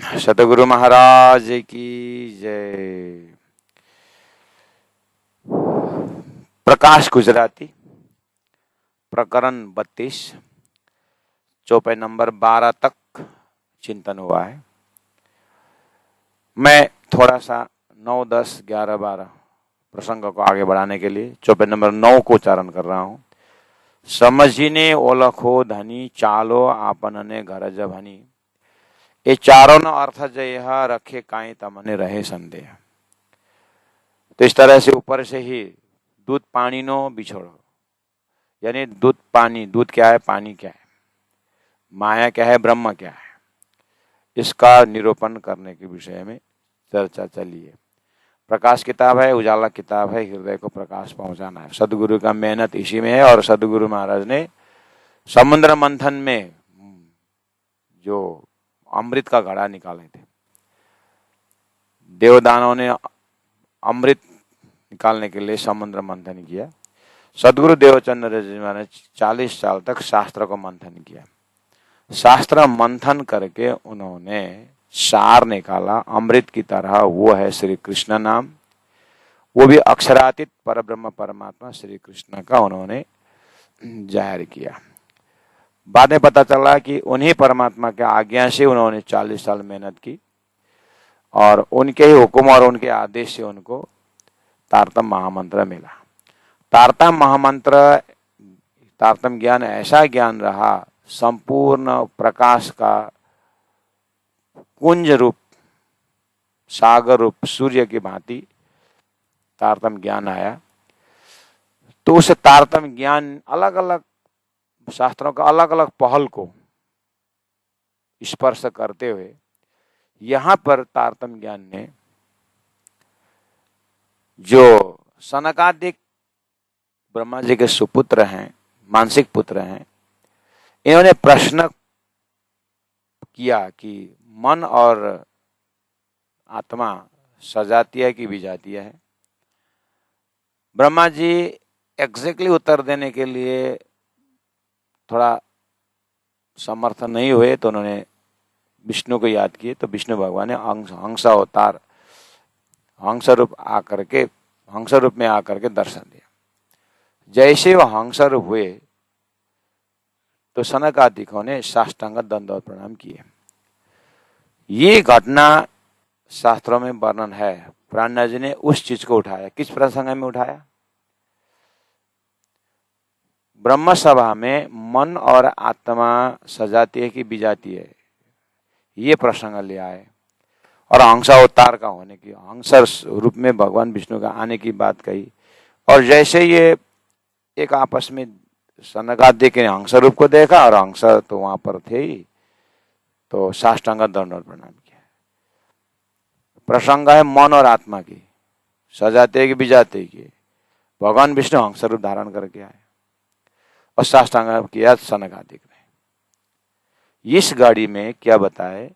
सतगुरु महाराज की जय। प्रकाश गुजराती प्रकरण 32 चौपाई नंबर 12 तक चिंतन हुआ है। मैं थोड़ा सा 9, 10, 11, 12 प्रसंगों को आगे बढ़ाने के लिए चौपाई नंबर 9 को उच्चारण कर रहा हूं। समझीने ओळखो धनी चालो आपनने गरज भनी। ये चारों न अर्थ जय रखे काई तमने रहे संदेह। तो इस तरह से ऊपर से ही दूध पानी नो बिछोड़ो, यानी दूध पानी, दूध क्या है, पानी क्या है, माया क्या है, ब्रह्म क्या है, इसका निरूपण करने के विषय में चर्चा चली है। प्रकाश किताब है, उजाला किताब है, हृदय को प्रकाश पहुंचाना है। सदगुरु का मेहनत इसी में है। और सदगुरु महाराज ने समुद्र मंथन में जो अमृत का घड़ा निकाले थे, देवदानों ने अमृत निकालने के लिए समुद्र मंथन किया। सदगुरु देवचंद्र जी ने 40 साल तक शास्त्र को मंथन किया। शास्त्र मंथन करके उन्होंने सार निकाला अमृत की तरह, वो है श्री कृष्ण नाम। वो भी अक्षरातीत परब्रह्म परमात्मा श्री कृष्ण का उन्होंने जाहिर किया। बाद में पता चला कि उन्हीं परमात्मा के आज्ञा से उन्होंने 40 साल मेहनत की और उनके ही हुक्म और उनके आदेश से उनको तारतम महामंत्र मिला। तारतम महामंत्र, तारतम ज्ञान ऐसा ज्ञान रहा, संपूर्ण प्रकाश का कुंज रूप, सागर रूप, सूर्य की भांति तारतम ज्ञान आया। तो उस तारतम ज्ञान अलग अलग शास्त्रों का अलग अलग पहल को स्पर्श करते हुए यहां पर तारतम ज्ञान ने जो सनकादिक ब्रह्मा जी के सुपुत्र हैं, मानसिक पुत्र हैं, इन्होंने प्रश्न किया कि मन और आत्मा सजातीय है कि विजातीय है। ब्रह्मा जी एग्जैक्टली उत्तर देने के लिए थोड़ा समर्थ नहीं हुए, तो उन्होंने विष्णु को याद किए। तो विष्णु भगवान ने हंस अवतार, हंस रूप में आकर के दर्शन दिया। जैसे वो हंस रूप हुए तो सनकादिकों ने साष्टांग दंडवत प्रणाम किए। ये घटना शास्त्रों में वर्णन है। प्राणनाथ जी ने उस चीज को उठाया। किस प्रसंग में उठाया? ब्रह्म सभा में मन और आत्मा सजातीय की विजातीय है, ये प्रसंग ले आए। और हंसावतार का होने की, हंस रूप में भगवान विष्णु का आने की बात कही। और जैसे ये एक आपस में सनकादिक ने हंस रूप को देखा और हंस तो वहां पर थे ही, तो साष्टांग दंडवत प्रणाम किया। प्रसंग है मन और आत्मा की, सजातीय की विजातीय की। भगवान विष्णु हंस रूप धारण करके आए और साष्टांग किया सनकादिक ने। इस गाड़ी में क्या बताए,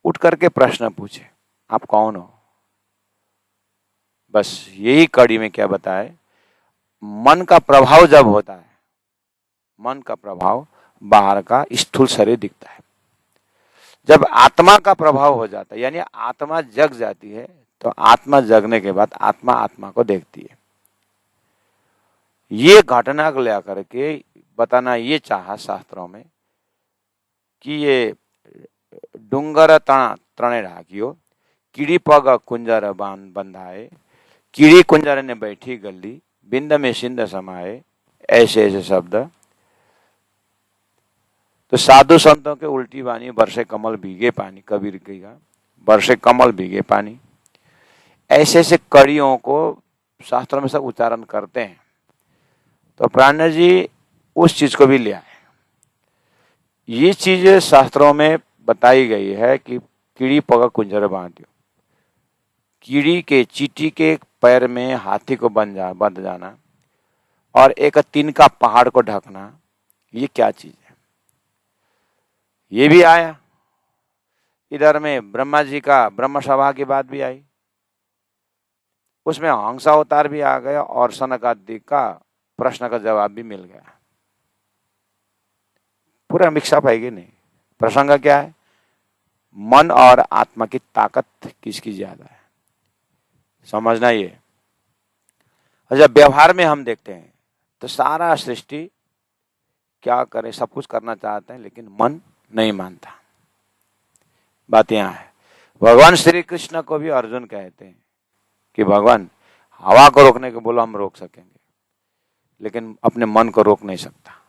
उठ करके प्रश्न पूछे, आप कौन हो? बस यही कड़ी में क्या बताए, मन का प्रभाव जब होता है, मन का प्रभाव बाहर का स्थूल शरीर दिखता है। जब आत्मा का प्रभाव हो जाता है, यानी आत्मा जग जाती है, तो आत्मा जगने के बाद आत्मा आत्मा को देखती है। ये घटना को लेकर के बताना ये चाहा शास्त्रों में कि ये डुंगर त्रणे ढाकियो, कीड़ी पग कुंजर बंधाए, कीड़ी कुंजर ने बैठी गली, बिंद में सिंध समाए, ऐसे ऐसे शब्द। तो साधु संतों के उल्टी वाणी, बरसे कमल भीगे पानी, कबीर कहेगा बरसे कमल भीगे पानी। ऐसे ऐसे कड़ियों को शास्त्रों में सब उच्चारण करते हैं। तो प्राणनाथ जी उस चीज को भी ले आए। ये चीज शास्त्रों में बताई गई है कि कीड़ी पग कुंजर बांधियो, कीड़ी के, चींटी के पैर में हाथी को बंध जाना और एक तिनका पहाड़ को ढकना, ये क्या चीज है? ये भी आया। इधर में ब्रह्मा जी का ब्रह्म सभा की बात भी आई, उसमें हंसावतार भी आ गया और सनकादिक का प्रश्न का जवाब भी मिल गया। पूरा मिक्सअप है कि नहीं? प्रसंग क्या है? मन और आत्मा की ताकत किसकी ज्यादा है, समझना ये। और जब व्यवहार में हम देखते हैं तो सारा सृष्टि क्या करे, सब कुछ करना चाहते हैं लेकिन मन नहीं मानता। बात यहाँ है। भगवान श्री कृष्ण को भी अर्जुन कहते हैं कि भगवान हवा को रोकने को बोलो हम रोक सकेंगे, लेकिन अपने मन को रोक नहीं सकता।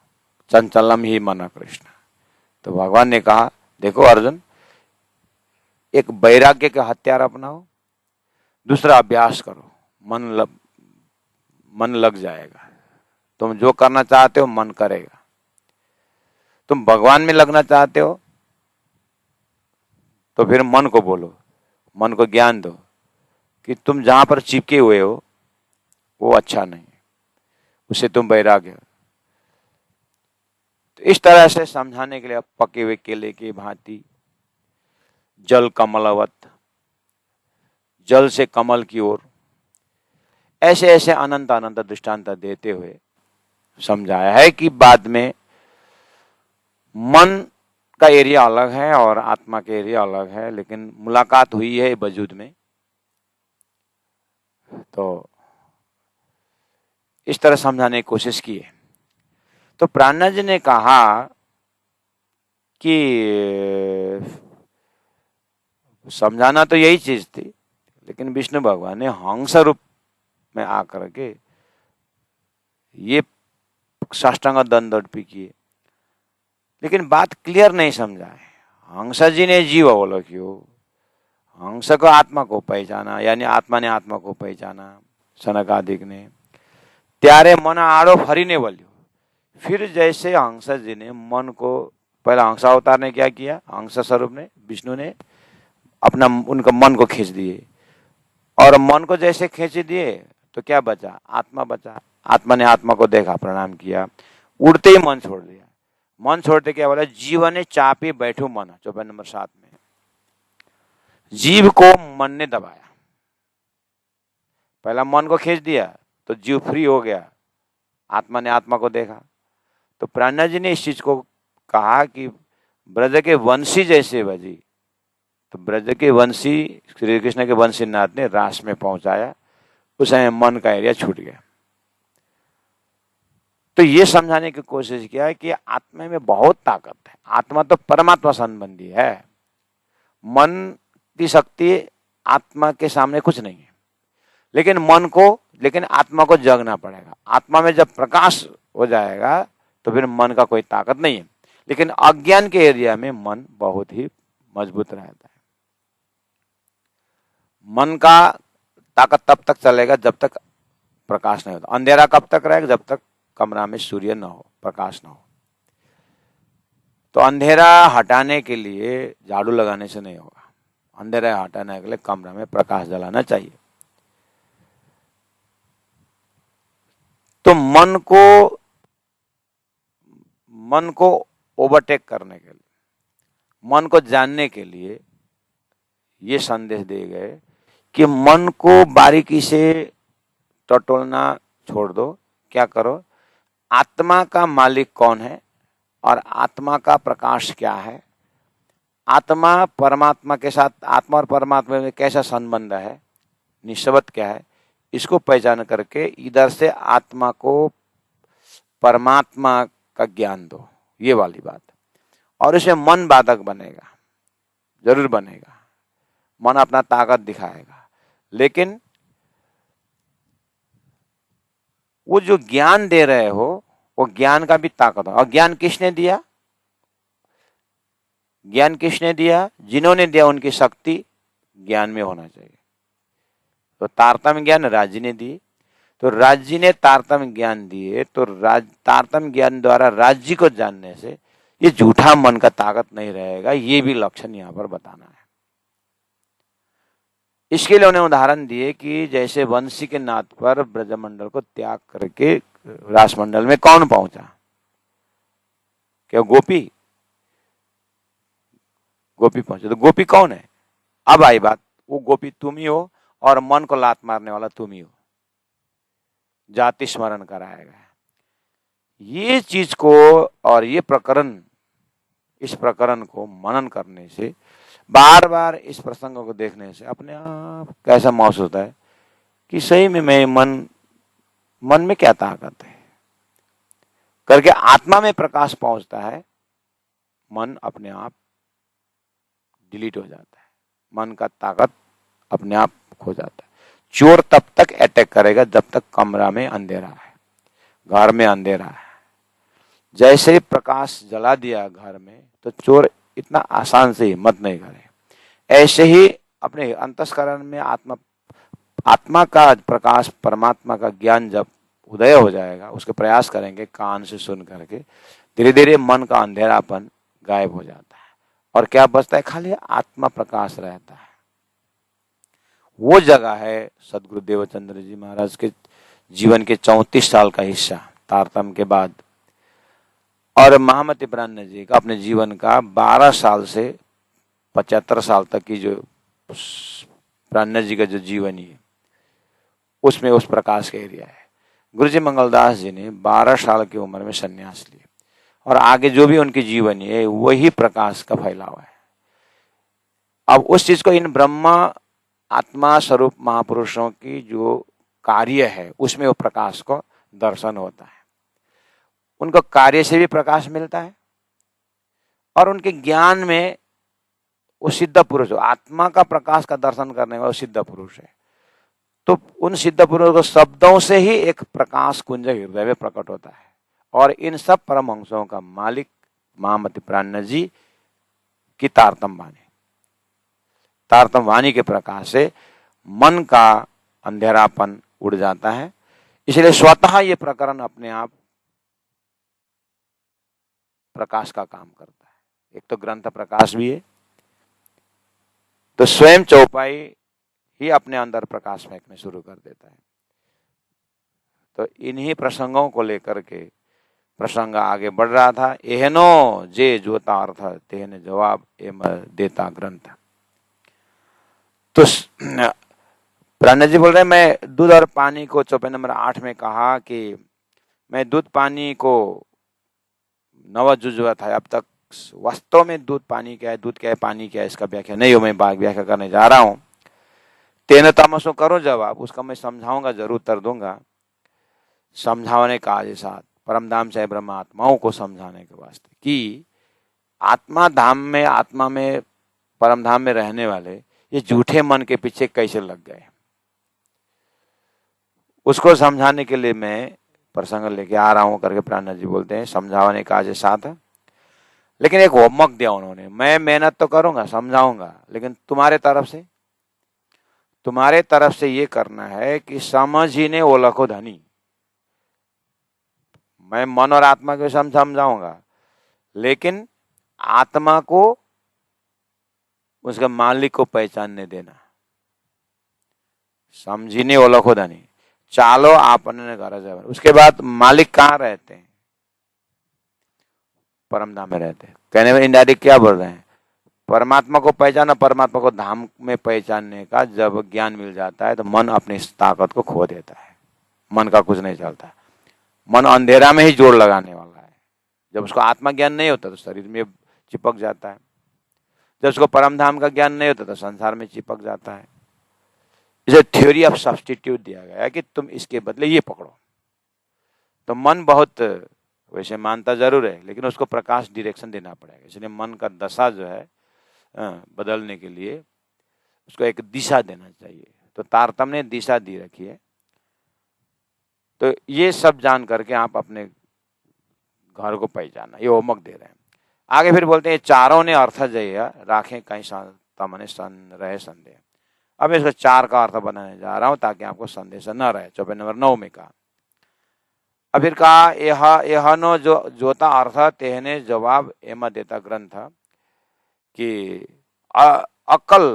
चंचलम ही मन कृष्ण। तो भगवान ने कहा देखो अर्जुन, एक वैराग्य का हथियार अपनाओ, दूसरा अभ्यास करो, मन लग जाएगा। तुम जो करना चाहते हो मन करेगा। तुम भगवान में लगना चाहते हो तो फिर मन को बोलो, मन को ज्ञान दो कि तुम जहां पर चिपके हुए हो वो अच्छा नहीं है, उससे तुम वैराग्य हो। तो इस तरह से समझाने के लिए पके हुए केले की भांति, जल कमलवत, जल से कमल की ओर, ऐसे ऐसे अनंत अनंत दृष्टांत देते हुए समझाया है कि बाद में मन का एरिया अलग है और आत्मा का एरिया अलग है, लेकिन मुलाकात हुई है वजूद में। तो इस तरह समझाने की कोशिश की है। तो प्राणनाथ जी ने कहा कि समझाना तो यही चीज थी, लेकिन विष्णु भगवान ने हंस रूप में आकर के ये साष्टांग दंड भी किए, लेकिन बात क्लियर नहीं समझा है। हंस जी ने जीव अवलोक्यो, हंस को आत्मा को पहचाना, यानी आत्मा ने आत्मा को पहचाना सनकादिक ने। त्यारे मन आड़ो फरीने बोलियो। फिर जैसे हंस जी ने मन को, पहला हंस अवतार ने क्या किया, हंस स्वरूप ने विष्णु ने अपना उनका मन को खींच दिए, और मन को जैसे खींच दिए तो क्या बचा, आत्मा बचा। आत्मा ने आत्मा को देखा, प्रणाम किया, उड़ते ही मन छोड़ दिया। मन छोड़ते क्या बोला, जीवन चापी बैठो मन, चौपाई नंबर 7 में। जीव को मन ने दबाया, पहला मन को खींच दिया तो जीव फ्री हो गया, आत्मा ने आत्मा को देखा। तो प्राणनाथ जी ने इस चीज को कहा कि ब्रज के वंशी जैसे बजी, तो ब्रज के वंशी श्री कृष्ण के वंशीनाथ ने रास में पहुंचाया, उस समय मन का एरिया छूट गया। तो ये समझाने की कोशिश किया है कि आत्मा में बहुत ताकत है, आत्मा तो परमात्मा संबंधी है, मन की शक्ति आत्मा के सामने कुछ नहीं है। लेकिन आत्मा को जगना पड़ेगा। आत्मा में जब प्रकाश हो जाएगा तो फिर मन का कोई ताकत नहीं है। लेकिन अज्ञान के एरिया में मन बहुत ही मजबूत रहता है। मन का ताकत तब तक चलेगा जब तक प्रकाश नहीं होता। अंधेरा कब तक रहेगा, जब तक कमरा में सूर्य न हो, प्रकाश न हो। तो अंधेरा हटाने के लिए झाड़ू लगाने से नहीं होगा, अंधेरा हटाने के लिए कमरा में प्रकाश जलाना चाहिए। तो मन को ओवरटेक करने के लिए, मन को जानने के लिए ये संदेश दिए गए कि मन को बारीकी से टटोलना छोड़ दो। क्या करो, आत्मा का मालिक कौन है और आत्मा का प्रकाश क्या है, आत्मा परमात्मा के साथ, आत्मा और परमात्मा में कैसा संबंध है, निस्बत क्या है, इसको पहचान करके इधर से आत्मा को परमात्मा का ज्ञान दो, ये वाली बात। और इसमें मन बाधक बनेगा, जरूर बनेगा, मन अपना ताकत दिखाएगा, लेकिन वो जो ज्ञान दे रहे हो वो ज्ञान का भी ताकत है। और ज्ञान किसने दिया, ज्ञान किसने दिया, जिन्होंने दिया उनकी शक्ति ज्ञान में होना चाहिए। तो तारतम्य ज्ञान राज्य ने दिए, तो राज्य ने तारतम्य ज्ञान दिए, तो तारतम्य ज्ञान द्वारा राज्य को जानने से ये झूठा मन का ताकत नहीं रहेगा। ये भी लक्षण यहाँ पर बताना है। इसके लिए उन्हें उदाहरण दिए कि जैसे वंशी के नाथ पर ब्रजमंडल को त्याग करके रासमंडल में कौन पहुंचा, क्या गोपी पहुंचे। तो गोपी कौन है, अब आई बात, वो गोपी तुम ही हो और मन को लात मारने वाला तुम ही हो, जाति स्मरण कराएगा। ये चीज को और ये प्रकरण इस प्रकरण को मनन करने से, बार बार इस प्रसंग को देखने से अपने आप कैसा महसूस होता है कि सही में मैं मन में क्या ताकत है करके आत्मा में प्रकाश पहुंचता है। मन अपने आप डिलीट हो जाता है, मन का ताकत अपने आप खो जाता है। चोर तब तक अटैक करेगा जब तक कमरा में अंधेरा है, घर में अंधेरा है। जैसे ही प्रकाश जला दिया घर में तो चोर इतना आसान से हिम्मत नहीं करे। ऐसे ही अपने अंतस्करण में आत्मा का प्रकाश, परमात्मा का ज्ञान जब उदय हो जाएगा, उसके प्रयास करेंगे कान से सुन करके, धीरे धीरे मन का अंधेरापन गायब हो जाता है और क्या बचता है, खाली आत्मा प्रकाश रहता है। वो जगह है सदगुरु देवचंद्र जी महाराज के जीवन के 34 साल का हिस्सा तारतम्य के बाद, और महामति प्राज्ञ जी का अपने जीवन का 12 साल से 75 साल तक की जो प्राज्ञ जी का जो जीवनी है उसमें उस प्रकाश का एरिया है। गुरुजी मंगलदास जी ने 12 साल की उम्र में संन्यास लिया और आगे जो भी उनकी जीवनी है वही प्रकाश का फैलाव है। अब उस चीज को इन ब्रह्मा आत्मा स्वरूप महापुरुषों की जो कार्य है उसमें वो प्रकाश को दर्शन होता है। उनको कार्य से भी प्रकाश मिलता है और उनके ज्ञान में वो सिद्ध पुरुष, आत्मा का प्रकाश का दर्शन करने वाला सिद्ध पुरुष है। तो उन सिद्ध पुरुषों को शब्दों से ही एक प्रकाश कुंज हृदय में प्रकट होता है और इन सब परमहंसों का मालिक महामति प्राज्ञ जी की तारतम्य वाणी, तारतम्य वाणी के प्रकाश से मन का अंधेरापन उड़ जाता है। इसलिए स्वतः ये प्रकरण अपने आप प्रकाश का काम करता है। एक तो ग्रंथ प्रकाश भी है, तो स्वयं चौपाई ही अपने अंदर प्रकाश फेंकने शुरू कर देता है। तो इन्हीं प्रसंगों को लेकर के प्रसंग आगे बढ़ रहा था। एहनो जे जोता अर्थ तेहने जवाब एम देता ग्रंथ। तो प्राज्ञ जी बोल रहे हैं, मैं दूध और पानी को चौपाई नंबर 8 में कहा कि मैं दूध पानी को नव जुजुआ था। अब तक वास्तव में दूध पानी क्या है, दूध क्या है, पानी क्या है, इसका व्याख्या नहीं हो, मैं व्याख्या करने जा रहा हूं। तेन तमसो करो जवाब, उसका मैं समझाऊंगा, जरूर उत्तर दूंगा। समझाने का आज साथ परमधाम से ब्रह्म आत्माओं को समझाने के वास्ते कि आत्मा धाम में, आत्मा में, परमधाम में रहने वाले ये झूठे मन के पीछे कैसे लग गए, उसको समझाने के लिए मैं प्रसंग लेके आ रहा हूं करके प्राज्ञ जी बोलते हैं। समझाने का आज साथ है, लेकिन एक होमवर्क दिया उन्होंने। मैं मेहनत तो करूंगा, समझाऊंगा, लेकिन तुम्हारे तरफ से ये करना है कि समझिने ओलखो धनी। मैं मन और आत्मा को समझाऊंगा, लेकिन आत्मा को, उसके मालिक को पहचानने देना। समझिने ओलखो धनी, चालो आपने घर जाए। उसके बाद मालिक कहाँ रहते हैं, परमधाम में रहते हैं। कहने में इनडायरेक्ट क्या बोल रहे हैं, परमात्मा को पहचाना, परमात्मा को धाम में पहचानने का जब ज्ञान मिल जाता है तो मन अपनी इस ताकत को खो देता है। मन का कुछ नहीं चलता, मन अंधेरा में ही जोर लगाने वाला है। जब उसको आत्मा ज्ञान नहीं होता तो शरीर में चिपक जाता है, जब उसको परमधाम का ज्ञान नहीं होता तो संसार में चिपक जाता है। इसे थ्योरी ऑफ सब्स्टिट्यूट दिया गया है कि तुम इसके बदले ये पकड़ो। तो मन बहुत वैसे मानता जरूर है, लेकिन उसको प्रकाश डायरेक्शन देना पड़ेगा। इसलिए मन का दशा जो है बदलने के लिए उसको एक दिशा देना चाहिए। तो तारतम्य ने दिशा दी रखी है। तो ये सब जान करके आप अपने घर को पहचाना, ये होमवर्क दे रहे हैं। आगे फिर बोलते हैं चारों ने अर्थ जय राखें कहीं तमने रहे संदेह। अब इसको 4 का अर्थ बनाने जा रहा हूं ताकि आपको संदेश न रहे। चौपाई नंबर 9 में कहा, अब फिर कहा यह नो जो जोता अर्थ तेहने जवाब एम देता ग्रंथ कि अकल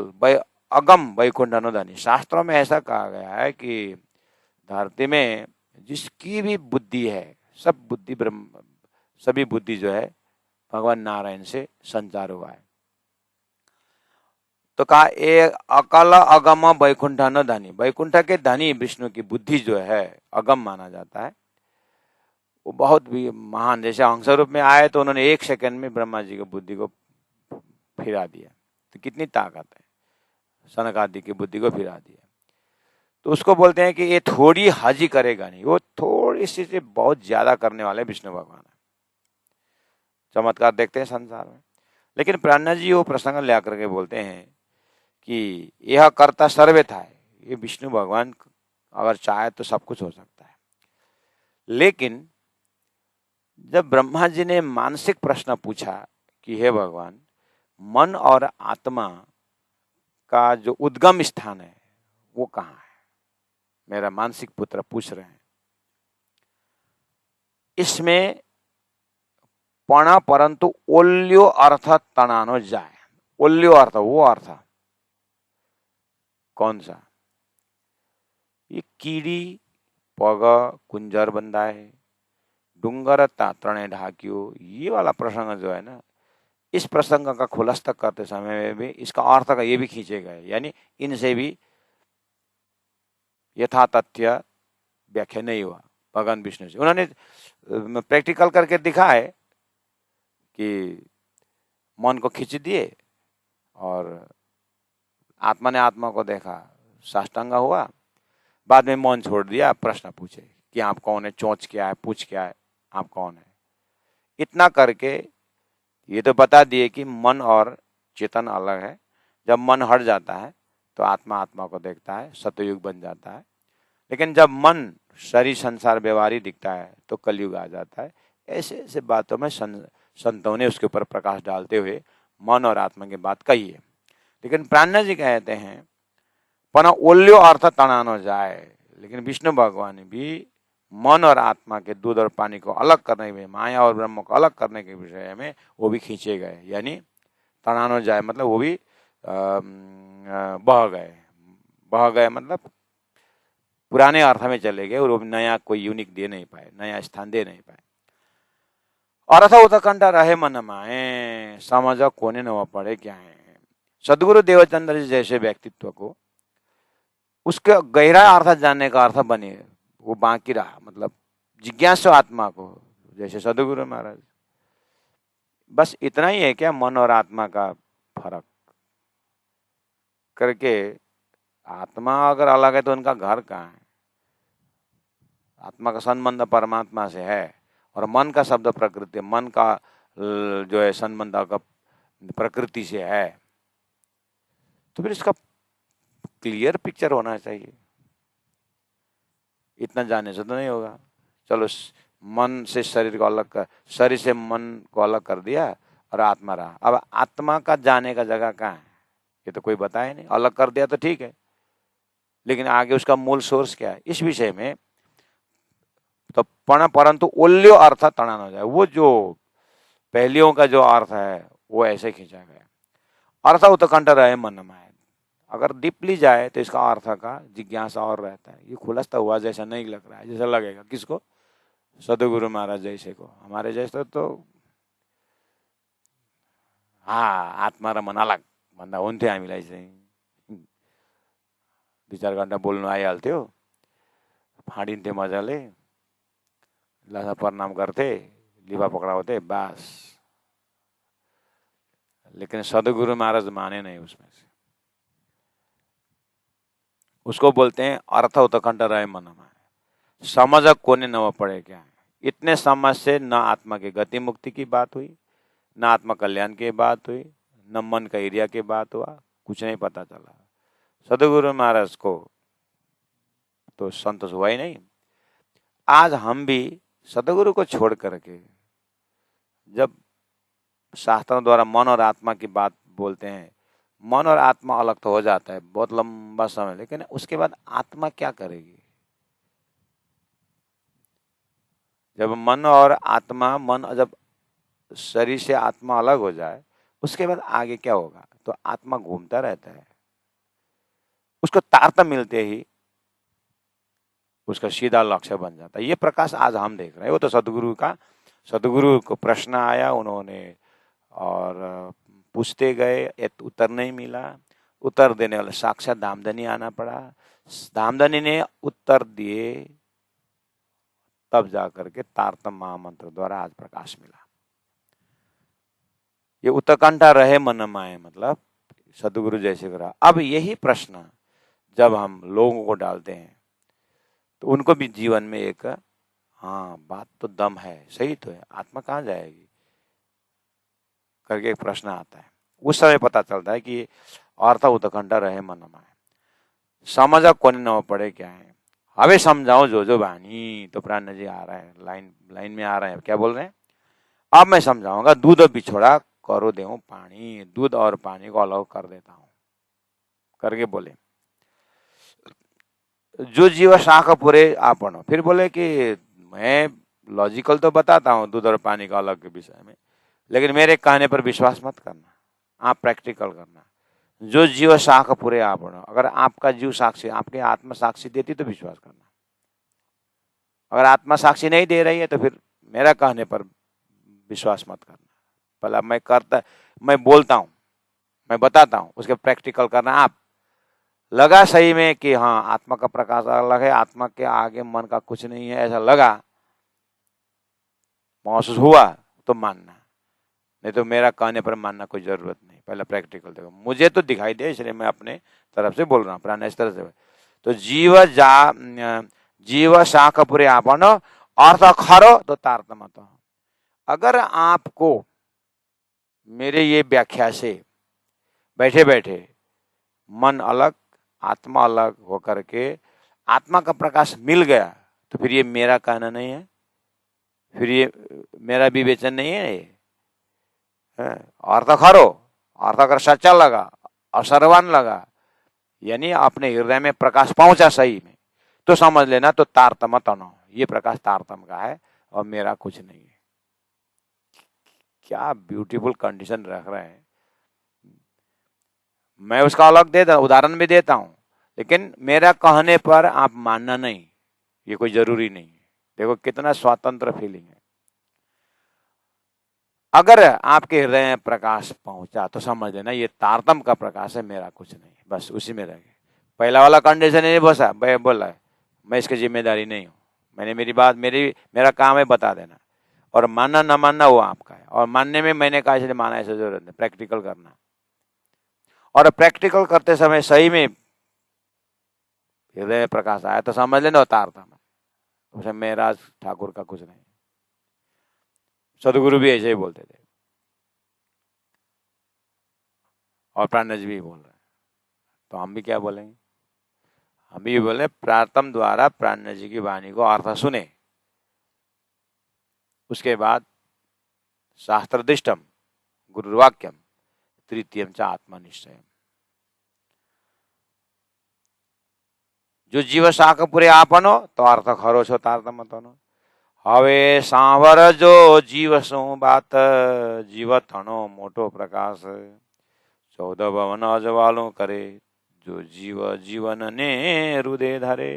अगम वैकुंठ अनुदानी। शास्त्रों में ऐसा कहा गया है कि धरती में जिसकी भी बुद्धि है, सब बुद्धि ब्रह्म, सभी बुद्धि जो है भगवान नारायण से संचार हुआ है। तो कहा अकल अगम वैकुंठ अनुदानी, वैकुंठ के धनी विष्णु की बुद्धि जो है अगम माना जाता है। वो बहुत भी महान, जैसे हंस रूप में आए तो उन्होंने 1 सेकंड में ब्रह्मा जी की बुद्धि को फिरा दिया। तो कितनी ताकत है, सनक आदि की बुद्धि को फिरा दिया। तो उसको बोलते हैं कि ये थोड़ी हाजी करेगा नहीं, वो थोड़ी सी से बहुत ज्यादा करने वाले विष्णु भगवान है। चमत्कार देखते हैं संसार में। लेकिन प्राणनाथ जी वो प्रसंग ले आकर के बोलते हैं कि यह कर्ता सर्वे था, ये विष्णु भगवान अगर चाहे तो सब कुछ हो सकता है। लेकिन जब ब्रह्मा जी ने मानसिक प्रश्न पूछा कि हे भगवान, मन और आत्मा का जो उद्गम स्थान है वो कहाँ है, मेरा मानसिक पुत्र पूछ रहे हैं। इसमें पण परंतु ओल्यो अर्थ तणानो जाए। ओल्यो अर्थ, वो अर्थ कौन सा? ये कीड़ी पग कुंजर बंदा है, डूंगर तातणे ढाकियो, ये वाला प्रसंग जो है ना, इस प्रसंग का खुलासा करते समय में भी इसका अर्थ का ये भी खींचे गए, यानी इनसे भी यथा तथ्य व्याख्या नहीं हुआ भगवान विष्णु से। उन्होंने प्रैक्टिकल करके दिखा है कि मन को खींच दिए और आत्मा ने आत्मा को देखा, साष्टांग हुआ, बाद में मन छोड़ दिया, प्रश्न पूछे कि आप कौन है, चोंच क्या है, पूछ क्या है, आप कौन है। इतना करके ये तो बता दिए कि मन और चेतन अलग है। जब मन हट जाता है तो आत्मा आत्मा को देखता है, सतयुग बन जाता है। लेकिन जब मन शरीर संसार व्यवहारी दिखता है तो कलयुग आ जाता है। ऐसे ऐसे बातों में संतों ने उसके ऊपर प्रकाश डालते हुए मन और आत्मा की बात कही है। लेकिन प्राणनाथ जी कहते हैं पण ओल्यो अर्थ तणानो जाए। लेकिन विष्णु भगवान भी मन और आत्मा के दूध और पानी को अलग करने में, माया और ब्रह्म को अलग करने के विषय में वो भी खींचे गए, यानी तणानो जाए मतलब वो भी बह गए। बह गए मतलब पुराने अर्थ में चले गए और वो नया कोई यूनिक दे नहीं पाए, नया स्थान दे नहीं पाए। अर्थ उत्कंठा रहे मन माए, समझ कोने न पड़े क्या है। सदगुरु देवचंद्र जी जैसे व्यक्तित्व को उसके गहरा अर्थ जानने का अर्थ बने, वो बाकी रहा, मतलब जिज्ञासु आत्मा को, जैसे सदगुरु महाराज। बस इतना ही है क्या मन और आत्मा का फर्क करके? आत्मा अगर अलग है तो उनका घर कहाँ है? आत्मा का संबंध परमात्मा से है और मन का शब्द प्रकृति, मन का जो है संबंध का प्रकृति से है। तो फिर इसका क्लियर पिक्चर होना चाहिए। इतना जानने से तो नहीं होगा। चलो मन से शरीर को अलग कर, शरीर से मन को अलग कर दिया और आत्मा रहा। अब आत्मा का जाने का जगह कहाँ है ये तो कोई बताया नहीं। अलग कर दिया तो ठीक है, लेकिन आगे उसका मूल सोर्स क्या है, इस विषय में तो पण परंतु ओल्यो अर्थ तणा न जाए। वो जो पहलियों का जो अर्थ है वो ऐसे खींचा गया। अर्थ उत्कंठ रहे मन में, अगर डीपली जाए तो इसका अर्थ का जिज्ञासा और रहता है। ये खुलासा हुआ जैसा नहीं लग रहा है, जैसा लगेगा किसको? सदगुरु महाराज जैसे को। हमारे जैसे तो हाँ आत्मा र मन अलग भन्दा हुन्थ्यो हामीलाई चाहिँ। 2-4 घन्टा बोल्नु आइहाल्थ्यो, फाँडिन्थे मजाले, लासा प्रणाम गर्थे, लिफा पक्राउँथे, बास। लेकिन सदगुरु महाराज माने नहीं उसमें से। उसको बोलते हैं अर्थ उत्कंठ रहे मन में, समझ कोने न पड़े क्या है। इतने समझ से न आत्मा की गति मुक्ति की बात हुई, न आत्मा कल्याण की बात हुई, न मन का एरिया की बात हुआ, कुछ नहीं पता चला। सदगुरु महाराज को तो संतोष हुआ ही नहीं। आज हम भी सदगुरु को छोड़ करके जब शास्त्रों द्वारा मन और आत्मा की बात बोलते हैं, मन और आत्मा अलग तो हो जाता है बहुत लंबा समय, लेकिन उसके बाद आत्मा क्या करेगी? जब मन और आत्मा, मन जब शरीर से आत्मा अलग हो जाए उसके बाद आगे क्या होगा? तो आत्मा घूमता रहता है, उसको तारतम्य मिलते ही उसका सीधा लक्ष्य बन जाता है। ये प्रकाश आज हम देख रहे हैं। वो तो सदगुरु को प्रश्न आया, उन्होंने और पूछते गए, उत्तर नहीं मिला। उत्तर देने वाले साक्षात धामधनी आना पड़ा। धामधनी ने उत्तर दिए तब जाकर के तारतम महामंत्र द्वारा आज प्रकाश मिला। ये उत्कंठा रहे मन माए, मतलब सदगुरु जैसे करा। अब यही प्रश्न जब हम लोगों को डालते हैं तो उनको भी जीवन में एक, हाँ बात तो दम है, सही तो है, आत्मा कहाँ जाएगी करके एक प्रश्न आता है। उस समय पता चलता है कि अर्थ उत्कंठा रहे मन माए, समझ कोने न पड़े क्या है। हमें समझाओ जो बानी, तो प्राण जी आ रहा है, लाइन में आ रहे हैं, क्या बोल रहे हैं? अब मैं समझाऊंगा, दूध और बिछोड़ा करो देऊं पानी, दूध और पानी को अलग कर देता हूं करके बोले। जो जीव शाख पूरे आपण, फिर बोले कि मैं लॉजिकल तो बताता हूं दूध और पानी का अलग के विषय में, लेकिन मेरे कहने पर विश्वास मत करना, आप प्रैक्टिकल करना। जो जीव शाख पूरे आपण, अगर आपका जीव साक्षी, आपके आत्मा साक्षी देती तो विश्वास करना। अगर आत्मा साक्षी नहीं दे रही है तो फिर मेरा कहने पर विश्वास मत करना। पहला मैं बोलता हूं, मैं बताता हूं, उसके प्रैक्टिकल करना। आप लगा सही में कि हाँ आत्मा का प्रकाश अलग है, आत्मा के आगे मन का कुछ नहीं है, ऐसा लगा, महसूस हुआ तो मानना, नहीं तो मेरा कहने पर मानना कोई जरूरत नहीं। पहले प्रैक्टिकल देखो, मुझे तो दिखाई दे इसलिए मैं अपने तरफ से बोल रहा हूँ, प्राण इस तरह से। तो जीव शाख पूरे आपण अर्थ खरो तो तारतम्य। अगर आपको मेरे ये व्याख्या से बैठे बैठे मन अलग आत्मा अलग होकर के आत्मा का प्रकाश मिल गया, तो फिर ये मेरा कहना नहीं है, फिर ये मेरा विवेचन नहीं है। अर्थ खरो, अर्थ अगर सच्चा लगा, असर्वान लगा, यानी अपने हृदय में प्रकाश पहुंचा सही में, तो समझ लेना तो तारतम तनो, ये प्रकाश तारतम का है और मेरा कुछ नहीं है। क्या ब्यूटीफुल कंडीशन रख रहे हैं। मैं उसका अलग उदाहरण भी देता हूं, लेकिन मेरा कहने पर आप मानना नहीं, ये कोई जरूरी नहीं है। देखो कितना स्वतंत्र फीलिंग है। अगर आपके हृदय में प्रकाश पहुंचा तो समझ लेना ये तारतम का प्रकाश है, मेरा कुछ नहीं, बस उसी में रह गए। पहला वाला कंडीशन नहीं बसा, बोला है मैं इसकी जिम्मेदारी नहीं हूं, मैंने मेरी बात, मेरा काम है बता देना, और मानना न मानना वो आपका है। और मानने में मैंने कहा इसलिए माना, ऐसा जरूरत नहीं, प्रैक्टिकल करना। और प्रैक्टिकल करते समय सही में हृदय में प्रकाश आया तो समझ लेना तारतम, उसे मेरा ठाकुर का कुछ नहीं। सदगुरु भी ऐसे ही बोलते थे और प्राण जी भी बोल रहे हैं, तो हम भी क्या बोलेंगे? हम भी बोले प्रार्थम द्वारा प्राण जी की वाणी को अर्थ सुने, उसके बाद शास्त्रदिष्टम गुरुवाक्यम तृतीयम च आत्मनिश्चय। जो जीव शाख पूरे आपनो तो अर्थ खरो छो तारतम तनो। हवे सांवर जो जीव सो बात, जीव थनो मोटो प्रकाश, 14 भवन अजवालों करे, जो जीव जीवन ने हृदय धरे।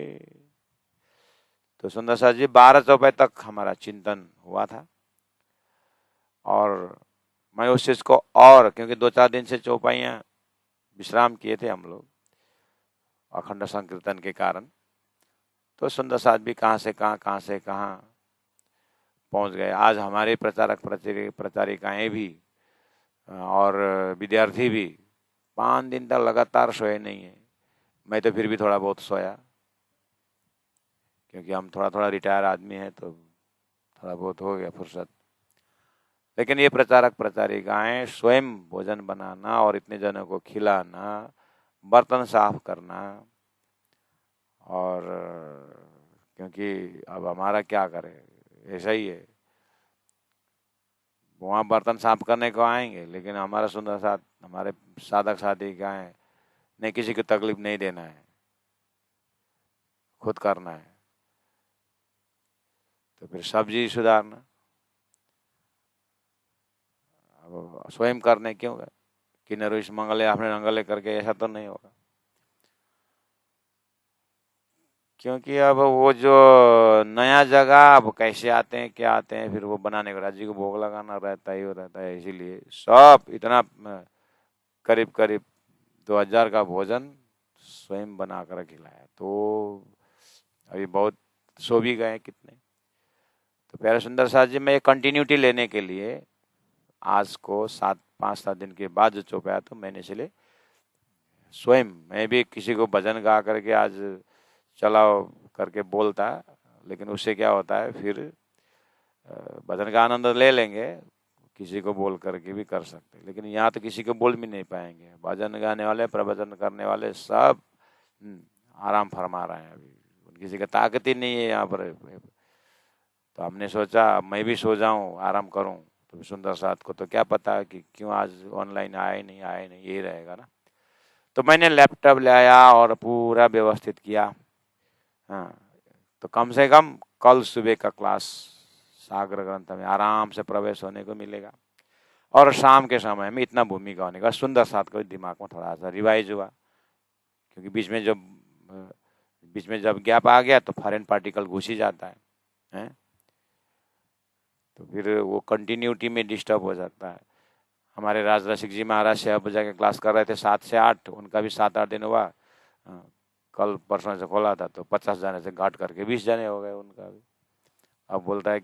तो सुंदर सा जी 12 चौपाई तक हमारा चिंतन हुआ था, और मैं उस चीज को, और क्योंकि 2-4 दिन से चौपाइयां विश्राम किए थे हम लोग अखंड संकीर्तन के कारण, तो सुंदर साथ भी कहाँ से कहाँ पहुंच गए। आज हमारे प्रचारक प्रचारिकाएं भी और विद्यार्थी भी 5 दिन तक लगातार सोए नहीं है। मैं तो फिर भी थोड़ा बहुत सोया, क्योंकि हम थोड़ा रिटायर आदमी है, तो थोड़ा बहुत हो गया फुर्सत। लेकिन ये प्रचारक प्रचारिकाएं स्वयं भोजन बनाना और इतने जनों को खिलाना, बर्तन साफ करना, और क्योंकि अब हमारा क्या करें, ऐसा ही है, वहाँ बर्तन साफ करने को आएंगे, लेकिन हमारा सुंदर साथ, हमारे साधक साधिकाएं ने किसी को तकलीफ नहीं देना है, खुद करना है। तो फिर सब्जी सुधारना, अब स्वयं करने क्यों गए कि नरुष मंगले आपने रंगले करके, ऐसा तो नहीं होगा। क्योंकि अब वो जो नया जगह, अब कैसे आते हैं क्या आते हैं, फिर वो बनाने को राज्य को भोग लगाना रहता है, इसीलिए सब इतना करीब 2000 का भोजन स्वयं बना कर खिलाया। तो अभी बहुत सो भी गए कितने, तो प्यारे सुंदर साथ जी, मैं ये कंटिन्यूटी लेने के लिए आज को 5-7 दिन के बाद जो चौपाई आया, तो मैंने इसलिए स्वयं मैं भी किसी को भजन गा करके आज चलाओ करके बोलता, लेकिन उससे क्या होता है फिर भजन का आनंद ले लेंगे, किसी को बोल करके भी कर सकते, लेकिन यहाँ तो किसी को बोल भी नहीं पाएंगे। भजन गाने वाले, प्रवचन करने वाले सब आराम फरमा रहे हैं, अभी किसी का ताकत ही नहीं है यहाँ पर। तो हमने सोचा मैं भी सो जाऊं, आराम करूं। तो सुंदर साथ को तो क्या पता कि क्यों आज ऑनलाइन आए नहीं, यही रहेगा ना। तो मैंने लैपटॉप ले आया और पूरा व्यवस्थित किया। हाँ, तो कम से कम कल सुबह का क्लास सागर ग्रंथ में आराम से प्रवेश होने को मिलेगा, और शाम के समय में इतना भूमिका होने का सुंदर साथ को दिमाग में थोड़ा सा रिवाइज हुआ, क्योंकि बीच में जब गैप आ गया तो फॉरेन पार्टिकल घुस ही जाता है, तो फिर वो कंटिन्यूटी में डिस्टर्ब हो जाता है। हमारे राज रसिक जी महाराज 6 बजे के क्लास कर रहे थे, 7 से 8, उनका भी 7-8 दिन हुआ। कल परसों से खोला था तो 50 जाने से घाट करके 20 जाने हो गए उनका भी। अब बोल रहा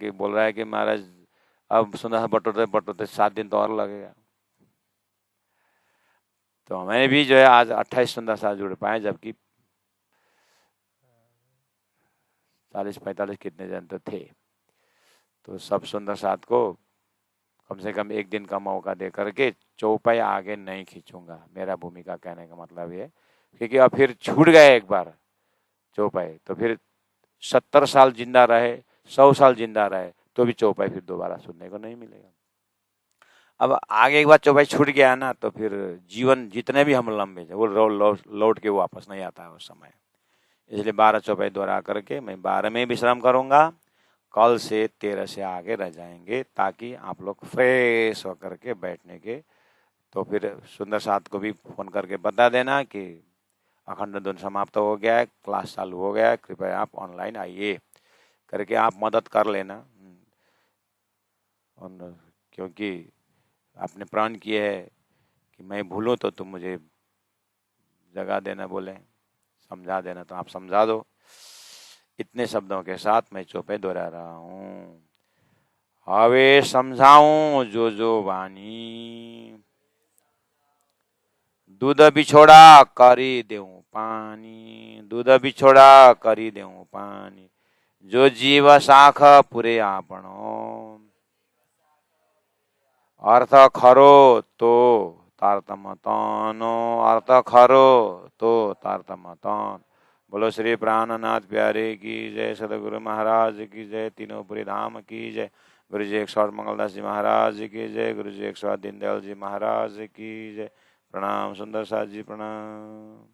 है कि महाराज अब सुना बटोरते 7 दिन तो और लगेगा। तो हमें भी जो है आज 28 सुंदर साथ जुड़ पाए, जबकि 40-45 कितने जन तो थे। तो सब सुंदर साथ को कम से कम एक दिन का मौका दे करके चौपाई आगे नहीं खींचूंगा। मेरा भूमिका कहने का मतलब ये, क्योंकि अब फिर छूट गए एक बार चौपाई, तो फिर 70 साल जिंदा रहे, 100 साल जिंदा रहे, तो भी चौपाई फिर दोबारा सुनने को नहीं मिलेगा। अब आगे एक बार चौपाई छूट गया ना, तो फिर जीवन जितने भी हम लंबे थे वो लौट के वापस नहीं आता है उस समय। इसलिए 12 चौपाई दोहरा करके मैं 12 में विश्राम करूंगा। कल से 13 से आगे रह जाएंगे, ताकि आप लोग फ्रेश होकर के बैठने के। तो फिर सुंदर साथ को भी फोन करके बता देना कि अखंड धुन समाप्त हो गया है, क्लास चालू हो गया है, कृपया आप ऑनलाइन आइए करके आप मदद कर लेना। क्योंकि आपने प्रण किए है कि मैं भूलूं तो तुम मुझे जगा देना, बोले समझा देना, तो आप समझा दो। इतने शब्दों के साथ मैं चौपाई दोहरा रहा हूँ। हवे समझाऊं जो वाणी, दूध बिछोड़ा करी देऊं पानी, दूध बिछोड़ा करी देऊं पानी, जो जीव साख पुरे आपणो, अर्थ खरो तो तारतम तानो, अर्थ खरो तो तारतम तान। बोलो श्री प्राणनाथ प्यारे की जय, सदगुरु महाराज की जय, तीनों पुरी धाम की जय, गुरु जी 108 मंगलदास जी महाराज की जय, गुरु जी 108 दीनदयाल जी महाराज की जय। प्रणाम सुंदर साथ जी, प्रणाम।